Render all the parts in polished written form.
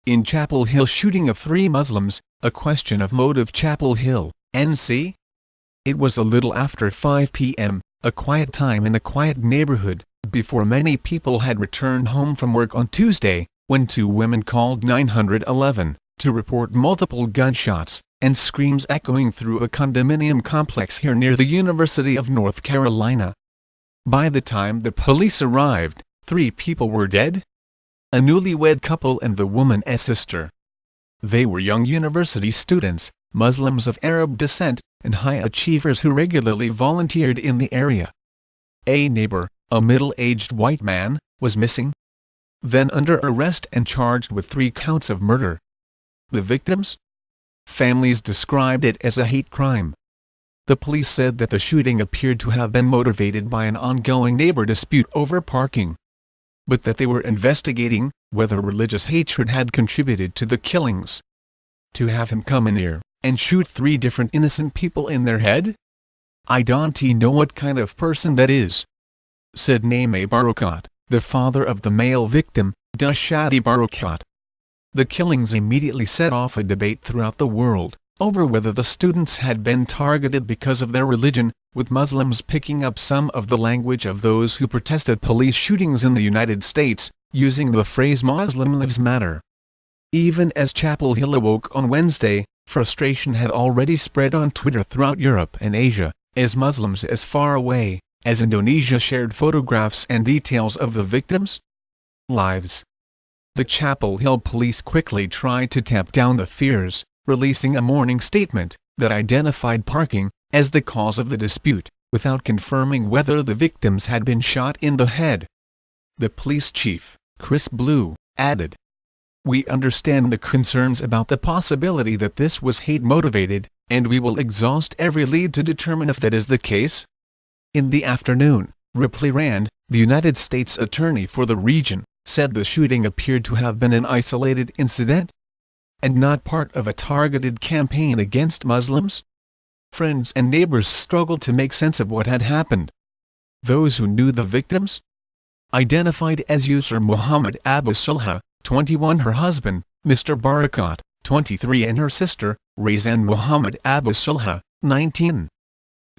in Chapel Hill shooting of 3 Muslims, a question of motive. Chapel Hill, NC? It was a little after 5 p.m., a quiet time in a quiet neighborhood, before many people had returned home from work on Tuesday, when 2 women called 911 to report multiple gunshots and screams echoing through a condominium complex here near the University of North Carolina. By the time the police arrived, 3 people were dead. A newlywed couple and the woman's sister. They were young university students, Muslims of Arab descent, and high achievers who regularly volunteered in the area. A neighbor, a middle-aged white man, was missing. Then under arrest and charged with 3 counts of murder. The victims? Families described it as a hate crime. The police said that the shooting appeared to have been motivated by an ongoing neighbor dispute over parking, but that they were investigating whether religious hatred had contributed to the killings. To have him come in here and shoot 3 different innocent people in their head? I don't know what kind of person that is, said Naime Barakat, the father of the male victim, Dushadi Barakat. The killings immediately set off a debate throughout the world over whether the students had been targeted because of their religion, with Muslims picking up some of the language of those who protested police shootings in the United States, using the phrase Muslim Lives Matter. Even as Chapel Hill awoke on Wednesday, frustration had already spread on Twitter throughout Europe and Asia, as Muslims as far away as Indonesia shared photographs and details of the victims' lives. The Chapel Hill police quickly tried to tamp down the fears, releasing a morning statement that identified parking as the cause of the dispute, without confirming whether the victims had been shot in the head. The police chief, Chris Blue, added, "We understand the concerns about the possibility that this was hate-motivated, and we will exhaust every lead to determine if that is the case." In the afternoon, Ripley Rand, the United States Attorney for the region, said the shooting appeared to have been an isolated incident and not part of a targeted campaign against Muslims. Friends and neighbors struggled to make sense of what had happened. Those who knew the victims, identified as user Muhammad Abu Sulha, 21, her husband, Mr. Barakat, 23, and her sister, Raizan Muhammad Abu Sulha, 19,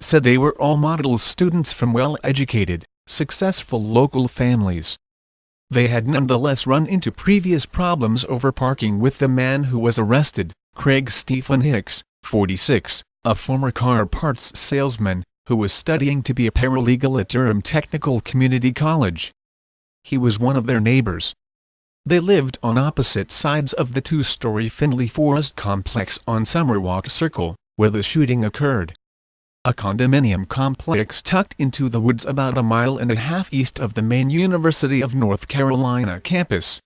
said they were all model students from well-educated, successful local families. They had nonetheless run into previous problems over parking with the man who was arrested, Craig Stephen Hicks, 46, a former car parts salesman, who was studying to be a paralegal at Durham Technical Community College. He was one of their neighbors. They lived on opposite sides of the 2-story Finley Forest complex on Summerwalk Circle, where the shooting occurred. A condominium complex tucked into the woods about a mile and a half east of the main University of North Carolina campus.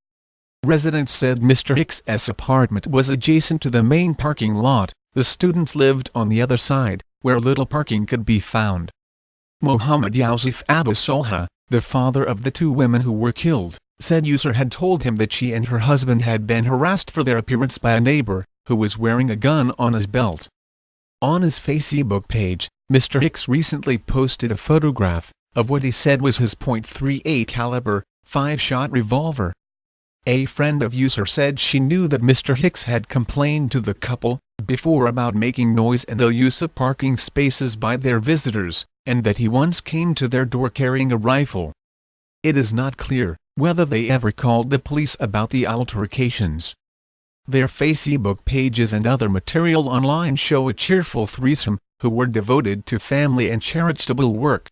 Residents said Mr. Hicks's apartment was adjacent to the main parking lot. The students lived on the other side, where little parking could be found. Mohammed Yusuf Abu Sulha, the father of the 2 women who were killed, said user had told him that she and her husband had been harassed for their appearance by a neighbor, who was wearing a gun on his belt. On his Facebook page, Mr. Hicks recently posted a photograph of what he said was his .38 caliber, 5-shot revolver. A friend of user said she knew that Mr. Hicks had complained to the couple before about making noise and the use of parking spaces by their visitors, and that he once came to their door carrying a rifle. It is not clear whether they ever called the police about the altercations. Their Facebook pages and other material online show a cheerful threesome, who were devoted to family and charitable work.